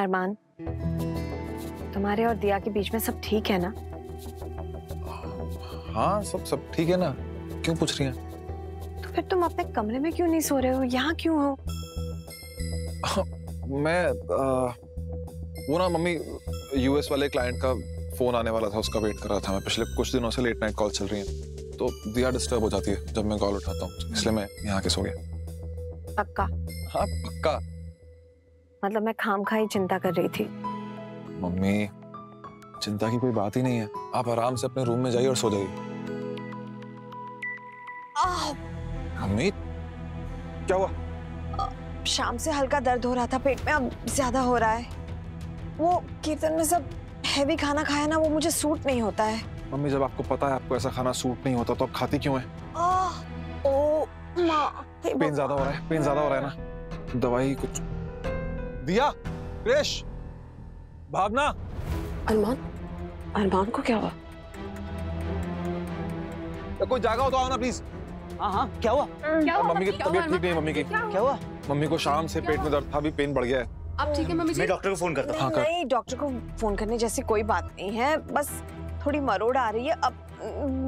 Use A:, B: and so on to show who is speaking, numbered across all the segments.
A: अरमान, तुम्हारे और दिया के बीच में सब ठीक है ना?
B: हाँ, सब ठीक है ना। क्यों पूछ रही हैं?
A: तो फिर तुम अपने कमरे में क्यों नहीं सो रहे हो? यहाँ क्यों हो?
B: मैं वो ना मम्मी, यूएस वाले क्लाइंट का फोन आने वाला था, उसका वेट कर रहा था मैं। पिछले कुछ दिनों से लेट नाइट कॉल चल रही है, तो दिया डिस्टर्ब हो जाती है जब मैं कॉल उठाता हूँ, इसलिए मैं यहाँ के सो गया।
A: पक्का?
B: हाँ पक्का।
A: मतलब मैं खामखा ही चिंता कर रही थी।
B: मम्मी, चिंता की कोई बात ही नहीं है। आप आराम से अपने रूम में जाइए और सो जाइए। मम्मी, क्या हुआ?
A: शाम से हल्का दर्द हो रहा था पेट में, अब ज्यादा हो रहा है। वो कीर्तन में सब हैवी खाना खाया ना, वो मुझे सूट नहीं होता है।
B: मम्मी, जब आपको पता है आपको ऐसा खाना सूट नहीं होता तो आप खाती क्यों है? पेन ज्यादा हो रहा है, पेन ज्यादा हो रहा है ना, दवाई कुछ। दिया, क्रिश, भावना।
A: अरमान को क्या हुआ?
B: कोई जागा हो तो आओ ना प्लीज।
C: हाँ, क्या हुआ?
B: मम्मी की तबीयत ठीक नहीं है। मम्मी की
C: क्या हुआ?
B: मम्मी को शाम से पेट में दर्द था, अभी पेन बढ़ गया है।
D: अब ठीक है मम्मी जी?
C: मैं डॉक्टर को फोन करता हूँ।
A: नहीं, डॉक्टर को फोन करने जैसी कोई बात नहीं है, बस थोड़ी मरोड़ आ रही है। अब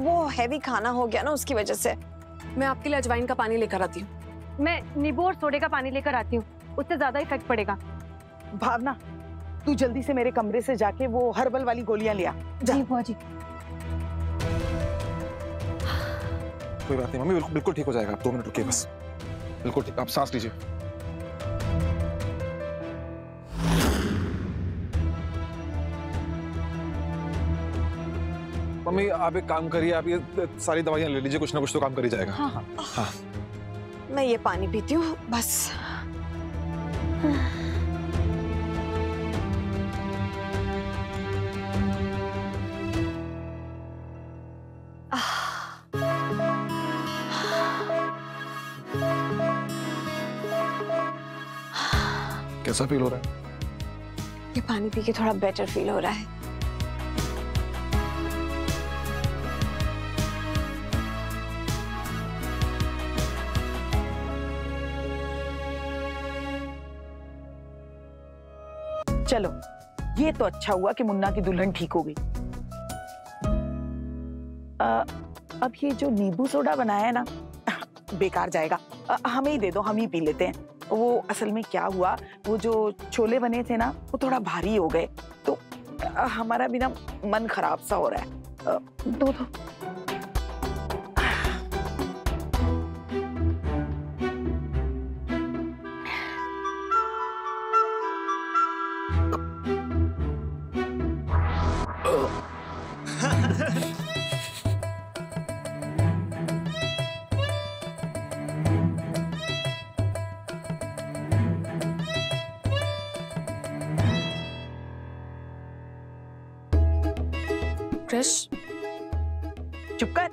A: वो हैवी खाना हो गया ना, उसकी वजह से।
D: मैं आपके लिए अजवाइन का पानी लेकर आती हूँ।
E: मैं नींबू और सोडे का पानी लेकर आती हूँ, उससे ज्यादा इफेक्ट पड़ेगा।
F: भावना, तू जल्दी से मेरे कमरे से जाके वो हर्बल वाली गोलियां लिया।
E: जी बुआ जी।
B: कोई बात नहीं मम्मी, बिल्कुल ठीक हो जाएगा। आप 2 मिनट रुकिए बस, बिल्कुल ठीक। आप सांस लीजिए। मम्मी, आप एक काम करिए, आप ये सारी दवाइयां ले लीजिए, कुछ ना कुछ तो काम कर ही जाएगा। हाँ।
A: मैं ये पानी पीती हूँ बस।
B: कैसा फील हो रहा है?
A: ये पानी पी के थोड़ा बेटर फील हो रहा है।
F: चलो, ये तो अच्छा हुआ कि मुन्ना की दुल्हन ठीक हो गई। अब ये जो नींबू सोडा बनाया है ना, बेकार जाएगा। हमें ही दे दो, हम ही पी लेते हैं। वो असल में क्या हुआ, वो जो छोले बने थे ना, वो थोड़ा भारी हो गए, तो हमारा भी ना मन खराब सा हो रहा है। दो।
D: क्रिश,
F: चुप कर।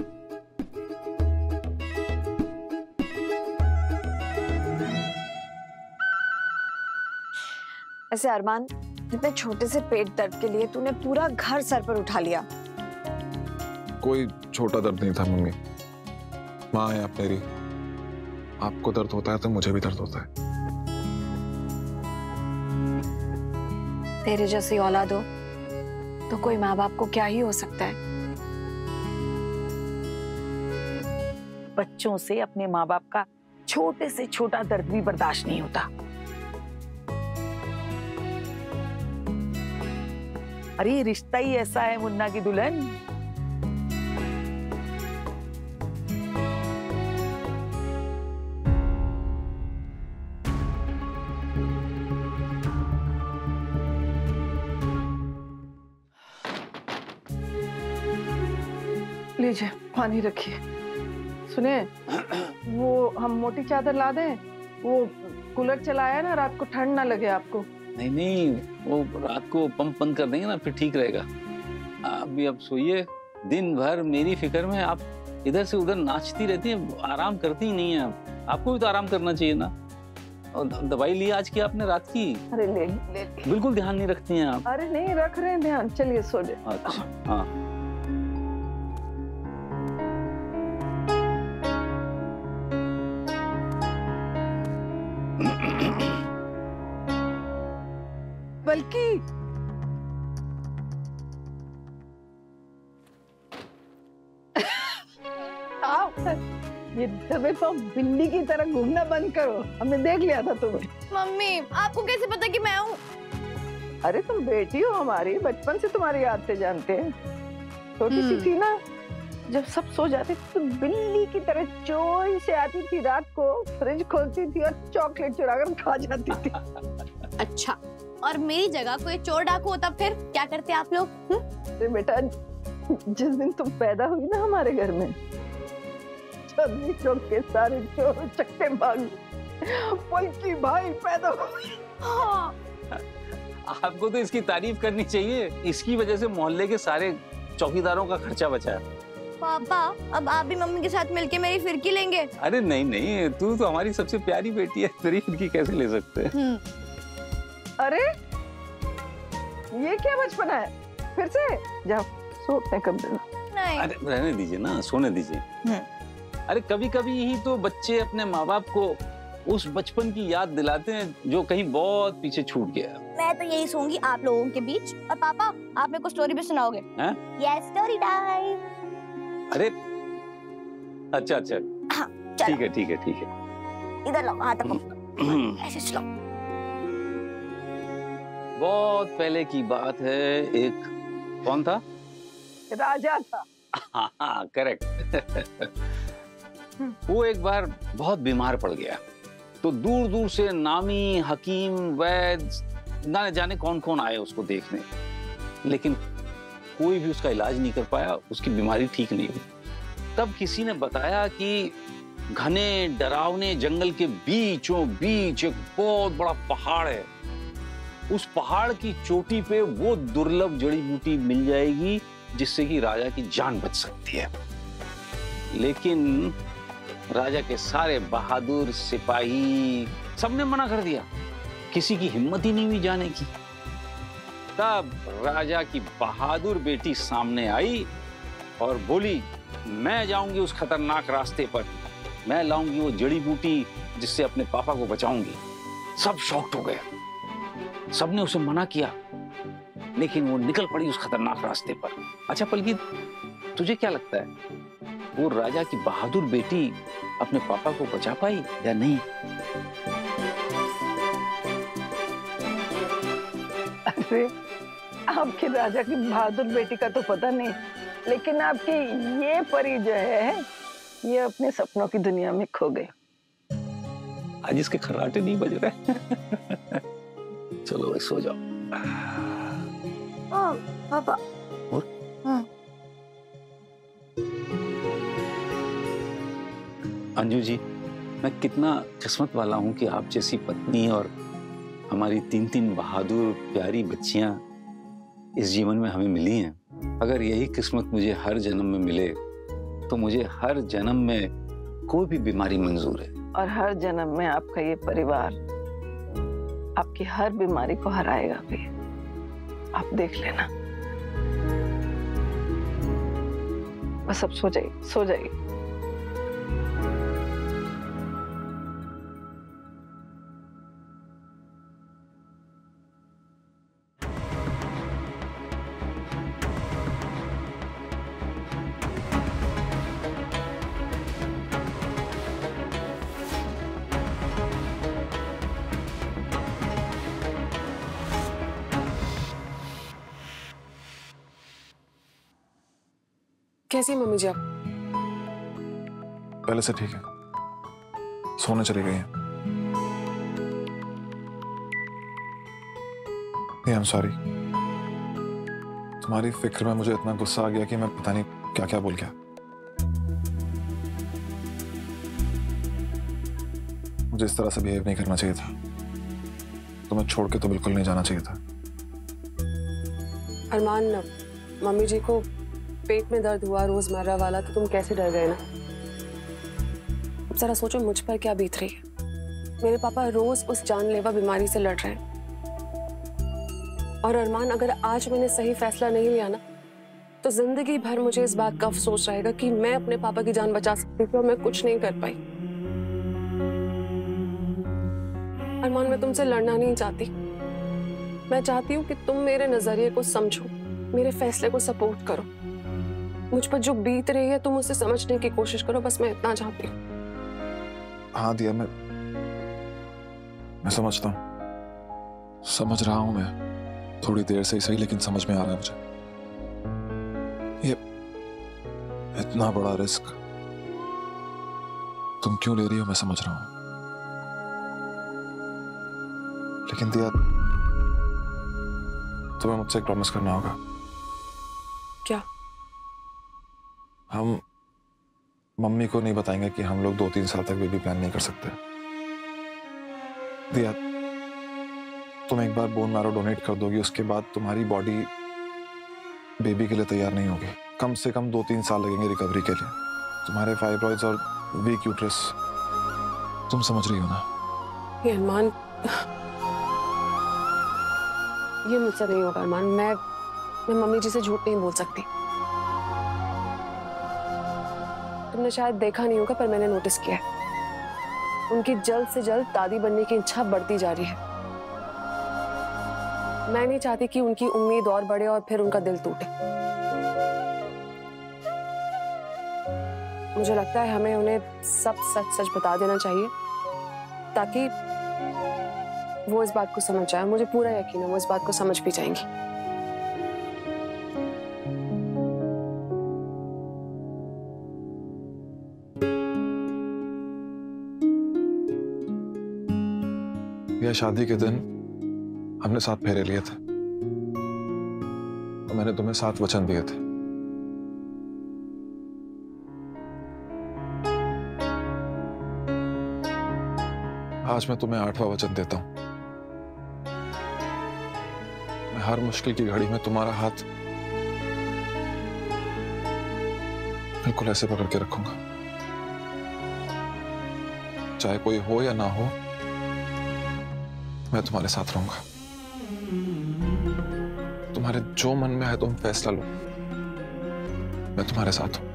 A: ऐसे अरमान, इतने छोटे से पेट दर्द के लिए तूने पूरा घर सर पर उठा लिया।
B: कोई छोटा दर्द नहीं था मम्मी, माँ है आप मेरी। आपको दर्द होता है तो मुझे भी दर्द होता है।
A: तेरे जैसी औलाद हो तो कोई माँ बाप को क्या ही हो सकता है।
F: बच्चों से अपने माँ बाप का छोटे से छोटा दर्द भी बर्दाश्त नहीं होता। अरे रिश्ता ही ऐसा है मुन्ना की दुल्हन।
E: लीजिए पानी रखिए। सुने, वो हम मोटी चादर ला दें? वो कूलर चलाया ना, रात को ठंड ना लगे आपको।
C: नहीं, वो रात को पंप बंद कर देंगे ना, फिर ठीक रहेगा। आप भी अब सोइए। दिन भर मेरी फिक्र में आप इधर से उधर नाचती रहती हैं, आराम करती ही नहीं है। आपको भी तो आराम करना चाहिए ना। और दवाई ली आज की आपने रात की?
E: अरे ले
C: बिल्कुल ध्यान नहीं रखती हैं आप।
E: अरे नहीं रख रहे हैं ध्यान, चलिए सो जाए।
C: अच्छा, हाँ।
E: की। आओ, ये दबे पाँव बिल्ली की तरह घूमना बंद करो, हमने देख लिया था तुम्हें।
G: मम्मी आपको कैसे पता कि मैं हूँ?
E: अरे तुम बेटी हो हमारी, बचपन से तुम्हारी याद से जानते हैं। छोटी सी थी ना, जब सब सो जाते थे तो बिल्ली की तरह चोरी से आती थी, रात को फ्रिज खोलती थी और चॉकलेट चुरा कर खा जाती थी।
G: अच्छा, और मेरी जगह कोई चोर डाकू होता फिर क्या करते आप लोग?
E: अरे बेटा, जिस दिन तुम पैदा हुई ना हमारे घर में, सभी लोग के सारे चोर चक्के भाग, पलकी भाई पैदा हुई।
G: हाँ।
C: आपको तो इसकी तारीफ करनी चाहिए, इसकी वजह से मोहल्ले के सारे चौकीदारों का खर्चा बचा है।
G: पापा, अब आप भी मम्मी के साथ मिलके मेरी फिरकी लेंगे?
C: अरे नहीं नहीं, तू तो हमारी सबसे प्यारी बेटी है, तेरी फिरकी कैसे ले सकते हैं?
E: अरे ये क्या बचपना है? फिर से जाओ सोते कमरे में।
G: नहीं।
C: अरे रहने दीजिए ना, सोने दीजिए। अरे कभी कभी ही तो बच्चे अपने माँ बाप को उस बचपन की याद दिलाते हैं जो कहीं बहुत पीछे छूट गया।
G: मैं तो यही सोऊंगी आप लोगों के बीच, और पापा आप मेरे को स्टोरी भी सुनाओगे? Yes, story time.
C: अरे अच्छा अच्छा,
G: हाँ,
C: ठीक है ठीक है ठीक है।
G: इधर लाओ, हाथ रखो, ऐसे चलो।
C: बहुत पहले की बात है, एक कौन था?
E: राजा था।
C: हाँ करेक्ट। वो एक बार बहुत बीमार पड़ गया, तो दूर दूर से नामी हकीम वैद्य ना जाने कौन कौन आए उसको देखने, लेकिन कोई भी उसका इलाज नहीं कर पाया, उसकी बीमारी ठीक नहीं हुई। तब किसी ने बताया कि घने डरावने जंगल के बीचों बीच एक बहुत बड़ा पहाड़ है, उस पहाड़ की चोटी पे वो दुर्लभ जड़ी बूटी मिल जाएगी जिससे कि राजा की जान बच सकती है। लेकिन राजा के सारे बहादुर सिपाही सबने मना कर दिया, किसी की हिम्मत ही नहीं हुई जाने की। तब राजा की बहादुर बेटी सामने आई और बोली, मैं जाऊंगी उस खतरनाक रास्ते पर, मैं लाऊंगी वो जड़ी बूटी जिससे अपने पापा को बचाऊंगी। सब शॉक्ड हो गए, सबने उसे मना किया, लेकिन वो निकल पड़ी उस खतरनाक रास्ते पर। अच्छा पलकी, तुझे क्या लगता है, वो राजा की बहादुर बेटी अपने पापा को बचा पाई या नहीं?
E: अरे आपके राजा की बहादुर बेटी का तो पता नहीं, लेकिन आपकी ये परी जो है, ये अपने सपनों की दुनिया में खो गई।
C: आज इसके खर्राटे नहीं बज रहे। चलो भाई सो जाओ।
G: पापा।
C: और? अंजू जी, मैं कितना किस्मत वाला हूँ कि आप जैसी पत्नी और हमारी 3-3 बहादुर प्यारी बच्चियां इस जीवन में हमें मिली हैं। अगर यही किस्मत मुझे हर जन्म में मिले तो मुझे हर जन्म में कोई भी बीमारी मंजूर है।
E: और हर जन्म में आपका ये परिवार आपकी हर बीमारी को हराएगा भी, आप देख लेना। बस अब सो जाइए, सो जाइए।
D: कैसी हैं मम्मी जी आप?
B: पहले से ठीक है, सोने चली गई है। आई एम सॉरी, तुम्हारी फिक्र में मुझे इतना गुस्सा आ गया कि मैं पता नहीं क्या क्या बोल गया। मुझे इस तरह से बिहेव नहीं करना चाहिए था, तुम्हें छोड़ के तो बिल्कुल नहीं जाना चाहिए था।
D: अरमान, मम्मी जी को पेट में दर्द हुआ रोजमर्रा वाला, तो तुम कैसे डर गए ना? अब जरा सोचो मुझ पर क्या बीत रही है। मेरे पापा रोज उस जानलेवा बीमारी से लड़ रहे हैं, और अरमान अगर आज मैंने सही फैसला नहीं लिया ना, तो जिंदगी भर मुझे इस बात का अफसोस रहेगा कि मैं अपने पापा की जान बचा सकती थी और मैं कुछ नहीं कर पाई। अरमान, मैं तुमसे लड़ना नहीं चाहती, मैं चाहती हूँ कि तुम मेरे नजरिए को समझो, मेरे फैसले को सपोर्ट करो। मुझ पर जो बीत रही है तुम उसे समझने की कोशिश करो, बस मैं इतना चाहती हूँ।
B: हाँ दिया, मैं समझता हूँ, समझ रहा हूँ मैं, थोड़ी देर से ही सही, लेकिन समझ में आ रहा है मुझे। ये इतना बड़ा रिस्क तुम क्यों ले रही हो मैं समझ रहा हूँ, लेकिन दिया तुम्हें मुझसे एक प्रॉमिस करना होगा।
D: क्या?
B: हम मम्मी को नहीं बताएंगे कि हम लोग 2-3 साल तक बेबी प्लान नहीं कर सकते। दिया, तुम एक बार बोन मैरो डोनेट कर दोगी, उसके बाद तुम्हारी बॉडी बेबी के लिए तैयार नहीं होगी। कम से कम 2-3 साल लगेंगे रिकवरी के लिए। तुम्हारे फाइब्रॉइड्स और वीक यूट्रस, तुम समझ रही हो ना?
D: ये अरमान, ये मुझसे नहीं होगा अरमान। मैं मम्मी जी से झूठ नहीं बोल सकती। तुमने शायद देखा नहीं होगा पर मैंने नोटिस किया है, उनकी जल्द से जल्द दादी बनने की इच्छा बढ़ती जा रही है। मैं नहीं चाहती कि उनकी उम्मीद और बढ़े और फिर उनका दिल टूटे। मुझे लगता है हमें उन्हें सब सच सच बता देना चाहिए ताकि वो इस बात को समझ जाए। मुझे पूरा यकीन है वो इस बात को समझ भी जाएंगी।
B: यह शादी के दिन हमने 7 फेरे लिए थे और मैंने तुम्हें 7 वचन दिए थे। आज मैं तुम्हें 8वां वचन देता हूं। मैं हर मुश्किल की घड़ी में तुम्हारा हाथ बिल्कुल ऐसे पकड़ के रखूंगा, चाहे कोई हो या ना हो, मैं तुम्हारे साथ रहूंगा। तुम्हारे जो मन में है तुम फैसला लो, मैं तुम्हारे साथ हूं।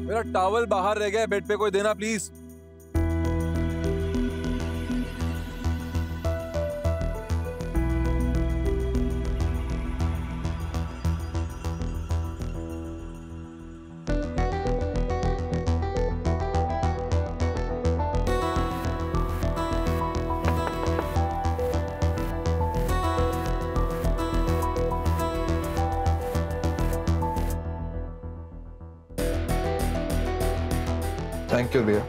B: मेरा टॉवल बाहर रह गया, बेड पे कोई देना प्लीज। थैंक यू दिया।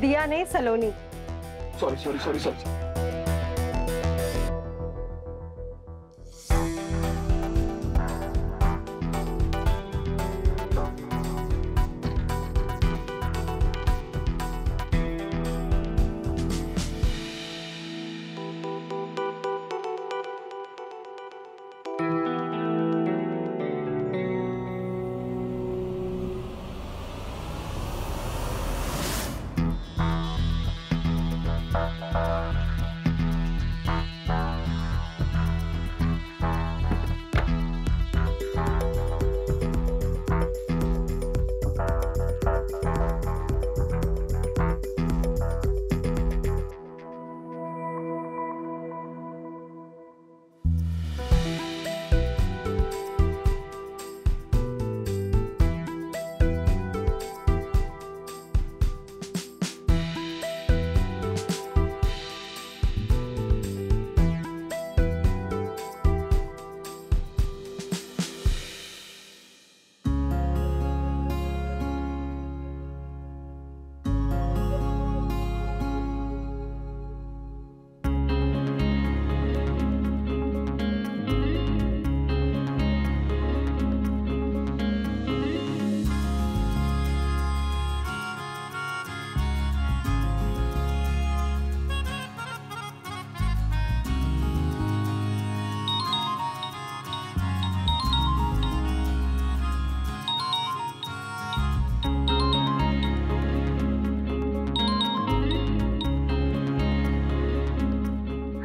H: दिया नहीं, Saloni.
B: Sorry sorry sorry sorry.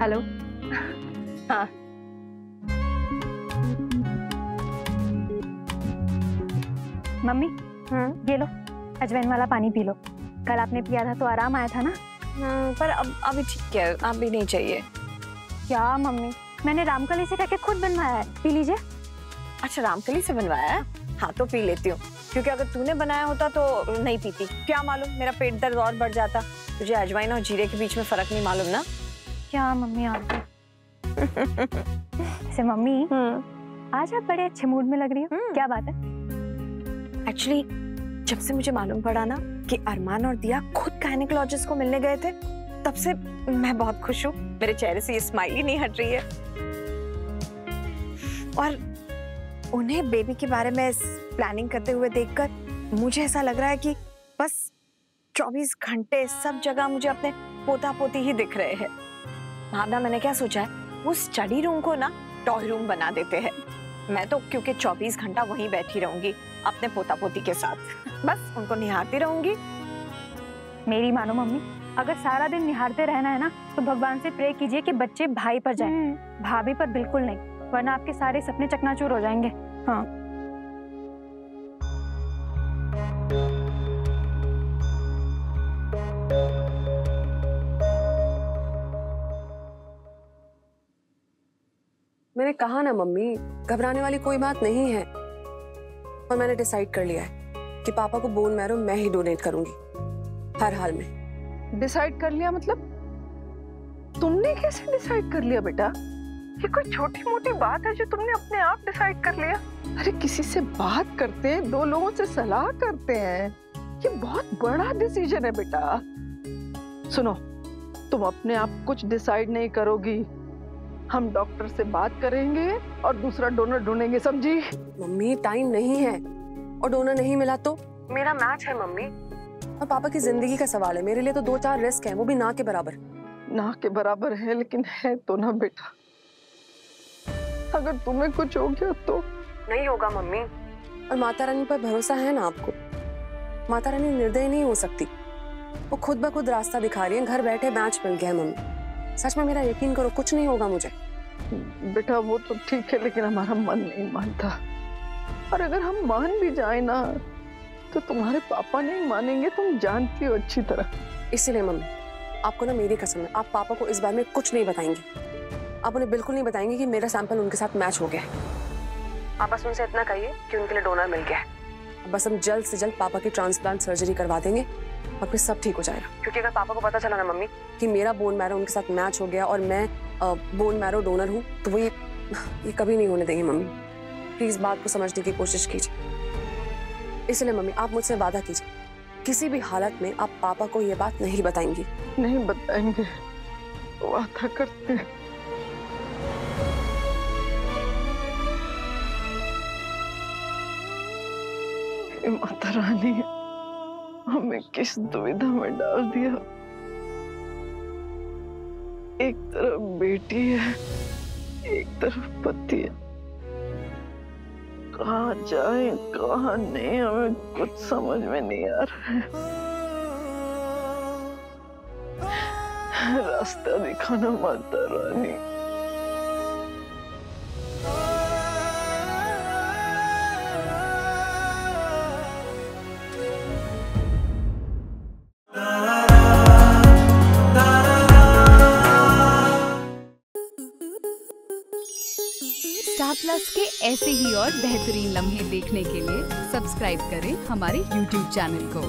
H: Hello. हाँ मम्मी, ये लो अजवाइन वाला पानी पी लो। कल आपने पिया था तो आराम आया था ना।
A: पर अब अभी ठीक है, अभी नहीं चाहिए।
H: क्या मम्मी, मैंने रामकली से कहके खुद बनवाया है, पी लीजिए।
A: अच्छा, रामकली से बनवाया है? हाँ तो पी लेती हूँ, क्योंकि अगर तूने बनाया होता तो नहीं पीती। क्या मालूम मेरा पेट दर्द और बढ़ जाता। तुझे अजवाइन और जीरे के बीच में फर्क नहीं मालूम ना।
H: क्या मम्मी आप ऐसे मम्मी, आज आप बड़े अच्छे मूड में लग रही हो, क्या बात है?
A: एक्चुअली जब से मुझे मालूम पड़ा ना कि अरमान और दिया खुद गायनेकोलॉजिस्ट को मिलने गए थे, तब से मैं बहुत खुश हूँ। मेरे चेहरे से ये स्माइल ही नहीं हट रही है। और उन्हें बेबी के बारे में प्लानिंग करते हुए देखकर मुझे ऐसा लग रहा है कि बस 24 घंटे सब जगह मुझे अपने पोता पोती ही दिख रहे हैं। भावना, मैंने क्या सोचा है, वो स्टडी रूम को ना टॉय रूम बना देते हैं। मैं तो क्योंकि 24 घंटा वहीं बैठी रहूंगी अपने पोता पोती के साथ, बस उनको निहारती रहूंगी।
H: मेरी मानो मम्मी, अगर सारा दिन निहारते रहना है ना तो भगवान से प्रे कीजिए कि बच्चे भाई पर जाएं, भाभी पर बिल्कुल नहीं, वरना आपके सारे सपने चकनाचूर हो जाएंगे। हाँ
D: मैंने कहा ना मम्मी, घबराने वाली कोई बात नहीं है। और मैंने डिसाइड कर लिया है कि पापा को बोन मैरो मैं ही डोनेट करूंगी, हर हाल में।
E: डिसाइड कर लिया मतलब? तुमने कैसे डिसाइड कर लिया बेटा? ये कोई छोटी मोटी बात है जो तुमने अपने आप डिसाइड कर लिया? अरे किसी से बात करते हैं, 2 लोगों से सलाह करते हैं, ये बहुत बड़ा डिसीजन है बेटा। सुनो, तुम अपने आप कुछ डिसाइड नहीं करोगी, हम डॉक्टर से बात करेंगे और दूसरा डोनर ढूंढेंगे, समझी?
D: मम्मी टाइम नहीं है, और डोनर नहीं मिला तो मेरा मैच है मम्मी, और पापा की जिंदगी का सवाल है। मेरे लिए तो 2-4 रिस्क हैं, वो भी ना के बराबर।
E: ना के बराबर है, लेकिन है तो ना बेटा। अगर तुम्हें कुछ हो गया तो?
D: नहीं होगा मम्मी, और माता रानी पर भरोसा है ना आपको। माता रानी निर्दयी नहीं हो सकती, वो खुद ब खुद रास्ता दिखा रही है। घर बैठे मैच मिल गया है मम्मी, सच में मेरा यकीन करो, कुछ नहीं होगा मुझे।
E: बेटा वो तो ठीक है, लेकिन हमारा मन नहीं मानता, और अगर हम मान भी जाए ना तो तुम्हारे पापा नहीं मानेंगे, तुम जानती हो अच्छी तरह।
D: इसीलिए मम्मी, आपको ना मेरी कसम है, आप पापा को इस बारे में कुछ नहीं बताएंगे। आप उन्हें बिल्कुल नहीं बताएंगे कि मेरा सैंपल उनके साथ मैच हो गया है। आप बस उनसे इतना कहिए कि उनके लिए डोनर मिल गया है। बस हम जल्द से जल्द पापा की ट्रांसप्लांट सर्जरी करवा देंगे और फिर सब ठीक हो जाएगा। क्योंकि अगर पापा को पता चला ना मम्मी कि मेरा बोन मैरो उनके साथ मैच हो गया और मैं बोन मैरो डोनर हूँ, तो वो ये कभी नहीं होने देंगे मम्मी। प्लीज बात को समझने की कोशिश कीजिए। इसलिए मम्मी, आप मुझसे वादा कीजिए, किसी भी हालत में आप पापा को ये बात नहीं बताएंगी।
E: नहीं बताएंगे, वादा करते हैं। माता रानी, हमें किस दुविधा में डाल दिया। एक तरफ बेटी है, एक तरफ पति है, कहाँ जाए कहाँ नहीं, हमें कुछ समझ में नहीं आ रहा है। रास्ता दिखाना माता रानी।
I: स्टार प्लस के ऐसे ही और बेहतरीन लम्हे देखने के लिए सब्सक्राइब करें हमारे YouTube चैनल को।